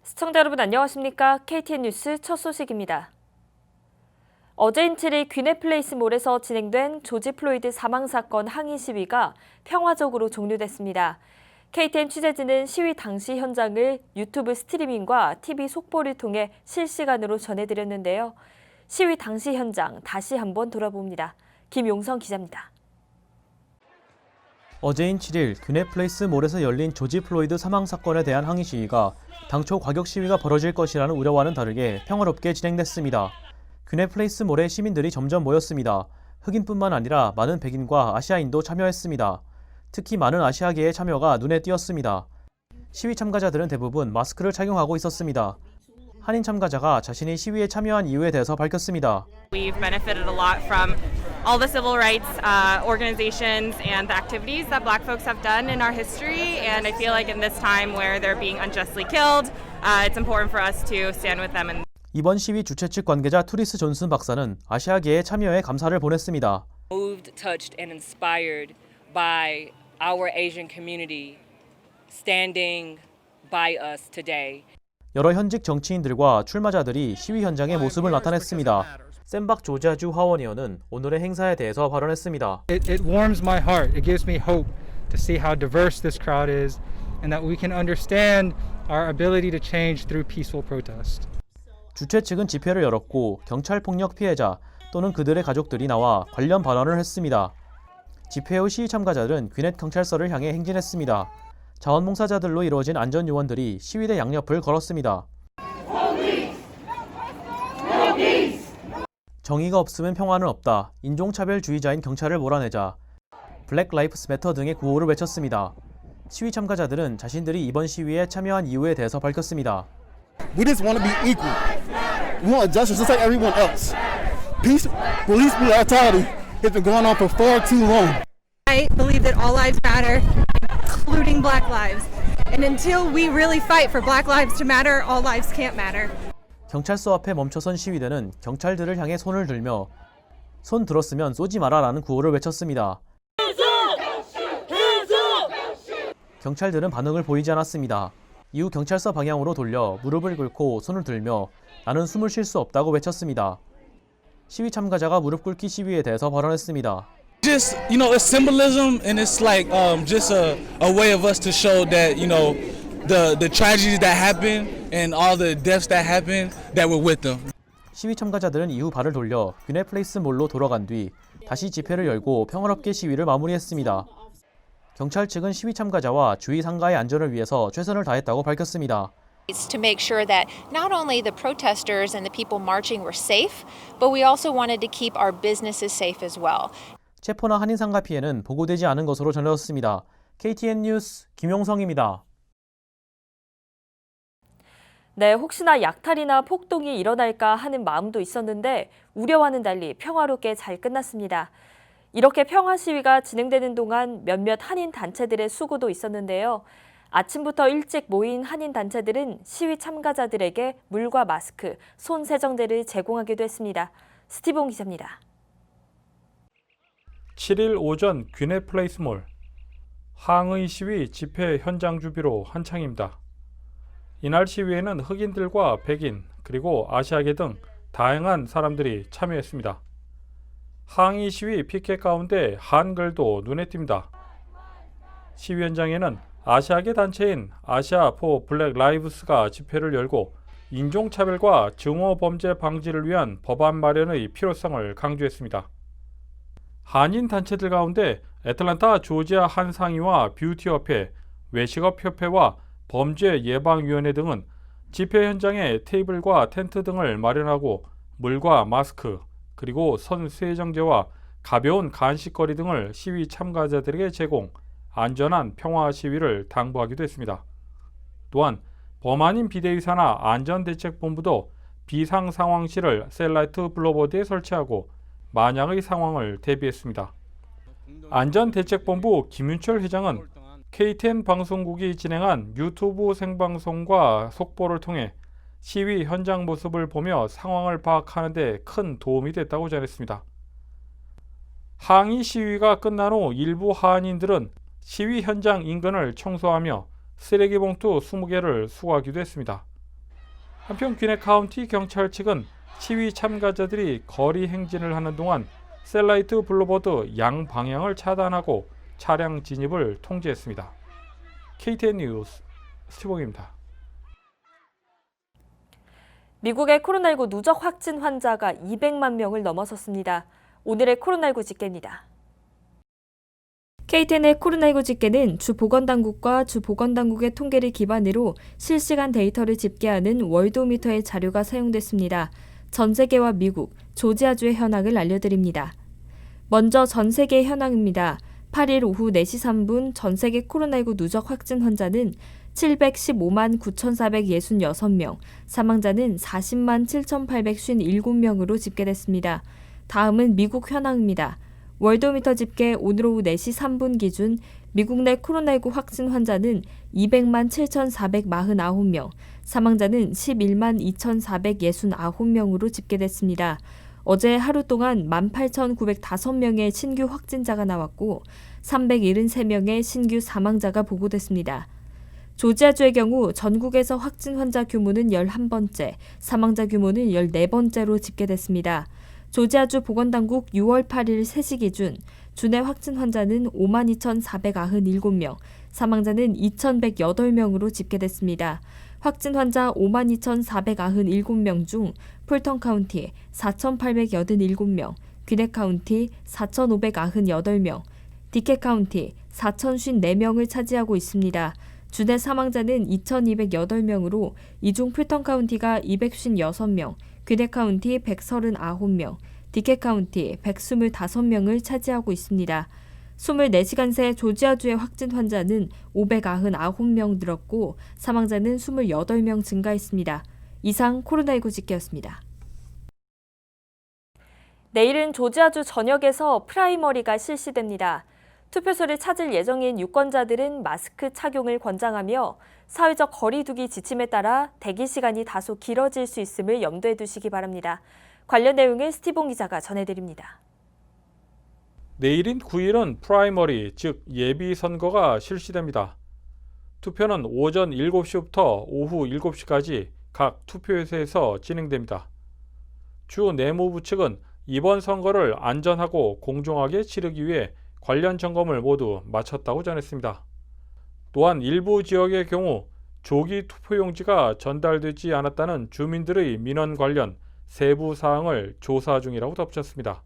시청자 여러분 안녕하십니까? KTN 뉴스 첫 소식입니다. 어제인 7일 귀네플레이스 몰에서 진행된 조지 플로이드 사망 사건 항의 시위가 평화적으로 종료됐습니다. KTN 취재진은 시위 당시 현장을 유튜브 스트리밍과 TV 속보를 통해 실시간으로 전해드렸는데요. 시위 당시 현장 다시 한번 돌아봅니다. 김용성 기자입니다. 어제인 7일 귀네플레이스 몰에서 열린 조지 플로이드 사망 사건에 대한 항의 시위가 당초 과격 시위가 벌어질 것이라는 우려와는 다르게 평화롭게 진행됐습니다. 귀네플레이스 몰에 시민들이 점점 모였습니다. 흑인뿐만 아니라 많은 백인과 아시아인도 참여했습니다. 특히 많은 아시아계의 참여가 눈에 띄었습니다. 시위 참가자들은 대부분 마스크를 착용하고 있었습니다. 한인 참가자가 자신이 시위에 참여한 이유에 대해서 밝혔습니다. We've benefited a lot from all the civil rights organizations and the activities that Black folks have done in our history, and I feel like in this time where they're being unjustly killed, it's important for us to stand with them. 이번 시위 주최 측 관계자 투리스 존슨 박사는 아시아계의 참여에 감사를 보냈습니다. Moved, touched, and inspired by our Asian community standing by us today. 여러 현직 정치인들과 출마자들이 시위 현장의 모습을 나타냈습니다. 샌박 조지아주 하원의원은 오늘의 행사에 대해서 발언했습니다. It warms my heart. It gives me hope to see how diverse this crowd is and that we can understand our ability to change through peaceful protest. 주최 측은 집회를 열었고 경찰 폭력 피해자 또는 그들의 가족들이 나와 관련 발언을 했습니다. 집회 후 시위 참가자들은 귀넷 경찰서를 향해 행진했습니다. 자원봉사자들로 이루어진 안전요원들이 시위대 양옆을 걸었습니다. 정의가 없으면 평화는 없다. 인종차별주의자인 경찰을 몰아내자. 블랙 라이프스 매터 등의 구호를 외쳤습니다. 시위 참가자들은 자신들이 이번 시위에 참여한 이유에 대해서 밝혔습니다. We just want to be equal. We want justice just like everyone else. Peace, police brutality has been going on for far too long. I believe that all lives matter, including Black lives. And until we really fight for Black lives to matter, all lives can't matter. 경찰서 앞에 멈춰선 시위대는 경찰들을 향해 손을 들며 손 들었으면 쏘지 마라라는 구호를 외쳤습니다. 경찰들은 반응을 보이지 않았습니다. 이후 경찰서 방향으로 돌려 무릎을 꿇고 손을 들며 나는 숨을 쉴 수 없다고 외쳤습니다. 시위 참가자가 무릎 꿇기 시위에 대해서 발언했습니다. Just, it's symbolism and it's like just a way of us to show that, the tragedies that happen and all the deaths that happen, that we're with them. 시위 참가자들은 이후 발을 돌려 귀네플레이스 몰로 돌아간 뒤 다시 집회를 열고 평화롭게 시위를 마무리했습니다. 경찰 측은 시위 참가자와 주위 상가의 안전을 위해서 최선을 다했다고 밝혔습니다. To make sure that not only the protesters and the people marching were safe, but we also wanted to keep our businesses safe as well. 체포나 한인 상가 피해는 보고되지 않은 것으로 전해졌습니다. KTN 뉴스 김용성입니다. 네, 혹시나 약탈이나 폭동이 일어날까 하는 마음도 있었는데 우려와는 달리 평화롭게 잘 끝났습니다. 이렇게 평화 시위가 진행되는 동안 몇몇 한인 단체들의 수고도 있었는데요. 아침부터 일찍 모인 한인 단체들은 시위 참가자들에게 물과 마스크, 손 세정제를 제공하기도 했습니다. 스티븐 기자입니다. 7일 오전 귀네플레이스 몰 항의 시위 집회 현장 주비로 한창입니다. 이날 시위에는 흑인들과 백인 그리고 아시아계 등 다양한 사람들이 참여했습니다. 항의 시위 피켓 가운데 한글도 눈에 띕니다. 시위 현장에는 아시아계 단체인 아시아 포 블랙 라이브스가 집회를 열고 인종차별과 증오범죄 방지를 위한 법안 마련의 필요성을 강조했습니다. 한인 단체들 가운데 애틀랜타 조지아 한상의와 뷰티협회, 외식업협회와 범죄예방위원회 등은 집회 현장에 테이블과 텐트 등을 마련하고 물과 마스크, 그리고 손 세정제와 가벼운 간식거리 등을 시위 참가자들에게 제공, 안전한 평화 시위를 당부하기도 했습니다. 또한 범한인 비대위사나 안전대책본부도 비상상황실을 셀라이트 블로보드에 설치하고 만약의 상황을 대비했습니다. 안전대책본부 김윤철 회장은 KTN 방송국이 진행한 유튜브 생방송과 속보를 통해 시위 현장 모습을 보며 상황을 파악하는 데 큰 도움이 됐다고 전했습니다. 항의 시위가 끝난 후 일부 한인들은 시위 현장 인근을 청소하며 쓰레기 봉투 20개를 수거하기도 했습니다. 한편 귀네 카운티 경찰 측은 시위 참가자들이 거리 행진을 하는 동안 셀라이트 블루버드 양방향을 차단하고 차량 진입을 통제했습니다. KTN 뉴스 스티봉입니다. 미국의 코로나19 누적 확진 환자가 200만 명을 넘어섰습니다. 오늘의 코로나19 집계입니다. KTN의 코로나19 집계는 주 보건당국과 주 보건당국의 통계를 기반으로 실시간 데이터를 집계하는 월도미터의 자료가 사용됐습니다. 전 세계와 미국, 조지아주의 현황을 알려드립니다. 먼저 전 세계의 현황입니다. 8일 오후 4시 3분 전 세계 코로나19 누적 확진 환자는 715만 9,466명, 사망자는 40만 7,857명으로 집계됐습니다. 다음은 미국 현황입니다. 월도미터 집계 오늘 오후 4시 3분 기준 미국 내 코로나19 확진 환자는 200만 7,449명, 사망자는 11만 2,469명으로 집계됐습니다. 어제 하루 동안 18,905명의 신규 확진자가 나왔고 373명의 신규 사망자가 보고됐습니다. 조지아주의 경우 전국에서 확진 환자 규모는 11번째, 사망자 규모는 14번째로 집계됐습니다. 조지아주 보건당국 6월 8일 3시 기준 주내 확진 환자는 52,497명, 사망자는 2,108명으로 집계됐습니다. 확진 환자 52,497명 중 풀턴 카운티 4,887명, 귀네 카운티 4,598명, 디켓 카운티 4,054명을 차지하고 있습니다. 주내 사망자는 2,208명으로 이 중 풀턴 카운티가 256명, 귀네 카운티 139명, 디켓 카운티 125명을 차지하고 있습니다. 24시간 새 조지아주의 확진 환자는 599명 늘었고 사망자는 28명 증가했습니다. 이상 코로나19 집계였습니다. 내일은 조지아주 전역에서 프라이머리가 실시됩니다. 투표소를 찾을 예정인 유권자들은 마스크 착용을 권장하며 사회적 거리 두기 지침에 따라 대기 시간이 다소 길어질 수 있음을 염두에 두시기 바랍니다. 관련 내용을 스티봉 기자가 전해드립니다. 내일인 9일은 프라이머리, 즉 예비선거가 실시됩니다. 투표는 오전 7시부터 오후 7시까지 각 투표소에서 진행됩니다. 주 내무부 측은 이번 선거를 안전하고 공정하게 치르기 위해 관련 점검을 모두 마쳤다고 전했습니다. 또한 일부 지역의 경우 조기 투표용지가 전달되지 않았다는 주민들의 민원 관련 세부 사항을 조사 중이라고 덧붙였습니다.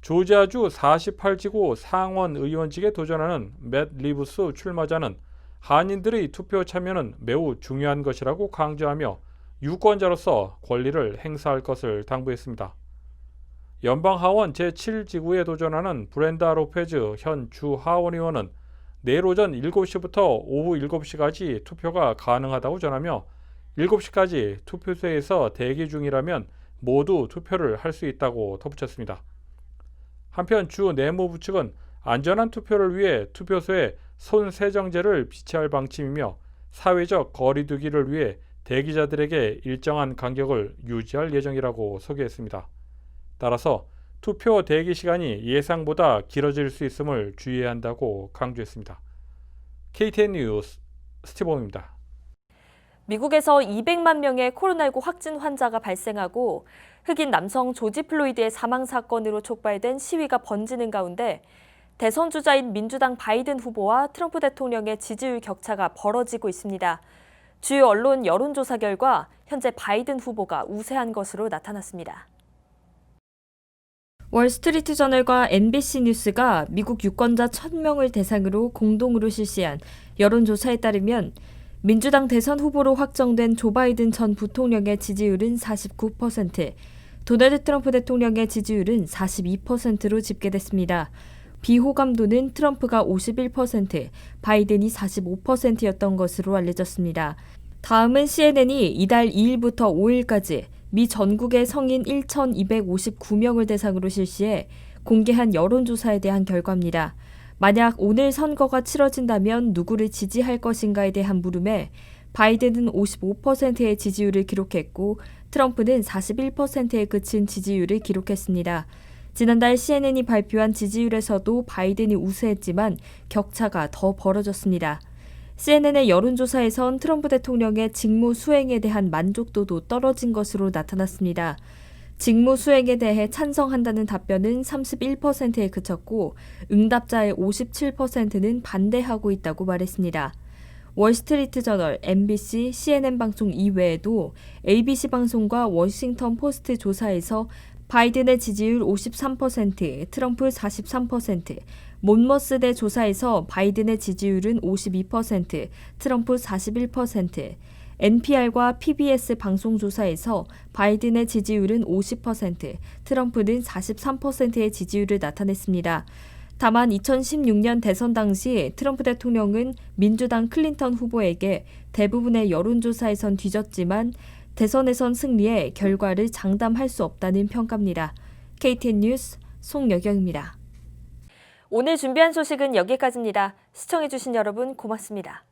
조지아주 48지구 상원 의원직에 도전하는 맷 리브스 출마자는 한인들의 투표 참여는 매우 중요한 것이라고 강조하며 유권자로서 권리를 행사할 것을 당부했습니다. 연방하원 제7지구에 도전하는 브렌다 로페즈 현 주 하원의원은 내일 오전 7시부터 오후 7시까지 투표가 가능하다고 전하며 7시까지 투표소에서 대기 중이라면 모두 투표를 할 수 있다고 덧붙였습니다. 한편 주 내무부 측은 안전한 투표를 위해 투표소에 손 세정제를 비치할 방침이며 사회적 거리 두기를 위해 대기자들에게 일정한 간격을 유지할 예정이라고 소개했습니다. 따라서 투표 대기 시간이 예상보다 길어질 수 있음을 주의해야 한다고 강조했습니다. KTN 뉴스 스티봉입니다. 미국에서 200만 명의 코로나19 확진 환자가 발생하고 흑인 남성 조지 플로이드의 사망 사건으로 촉발된 시위가 번지는 가운데 대선 주자인 민주당 바이든 후보와 트럼프 대통령의 지지율 격차가 벌어지고 있습니다. 주요 언론 여론조사 결과 현재 바이든 후보가 우세한 것으로 나타났습니다. 월스트리트 저널과 NBC 뉴스가 미국 유권자 1,000명을 대상으로 공동으로 실시한 여론조사에 따르면 민주당 대선 후보로 확정된 조 바이든 전 부통령의 지지율은 49%, 도널드 트럼프 대통령의 지지율은 42%로 집계됐습니다. 비호감도는 트럼프가 51%, 바이든이 45%였던 것으로 알려졌습니다. 다음은 CNN이 이달 2일부터 5일까지 미 전국의 성인 1,259명을 대상으로 실시해 공개한 여론조사에 대한 결과입니다. 만약 오늘 선거가 치러진다면 누구를 지지할 것인가에 대한 물음에 바이든은 55%의 지지율을 기록했고 트럼프는 41%에 그친 지지율을 기록했습니다. 지난달 CNN이 발표한 지지율에서도 바이든이 우세했지만 격차가 더 벌어졌습니다. CNN의 여론조사에선 트럼프 대통령의 직무 수행에 대한 만족도도 떨어진 것으로 나타났습니다. 직무 수행에 대해 찬성한다는 답변은 31%에 그쳤고 응답자의 57%는 반대하고 있다고 말했습니다. 월스트리트 저널, MBC, CNN 방송 이외에도 ABC 방송과 워싱턴 포스트 조사에서 바이든의 지지율 53%, 트럼프 43%, 몬머스대 조사에서 바이든의 지지율은 52%, 트럼프 41%, NPR과 PBS 방송조사에서 바이든의 지지율은 50%, 트럼프는 43%의 지지율을 나타냈습니다. 다만 2016년 대선 당시 트럼프 대통령은 민주당 클린턴 후보에게 대부분의 여론조사에선 뒤졌지만 대선에선 승리해 결과를 장담할 수 없다는 평가입니다. KTN 뉴스 송여경입니다. 오늘 준비한 소식은 여기까지입니다. 시청해주신 여러분 고맙습니다.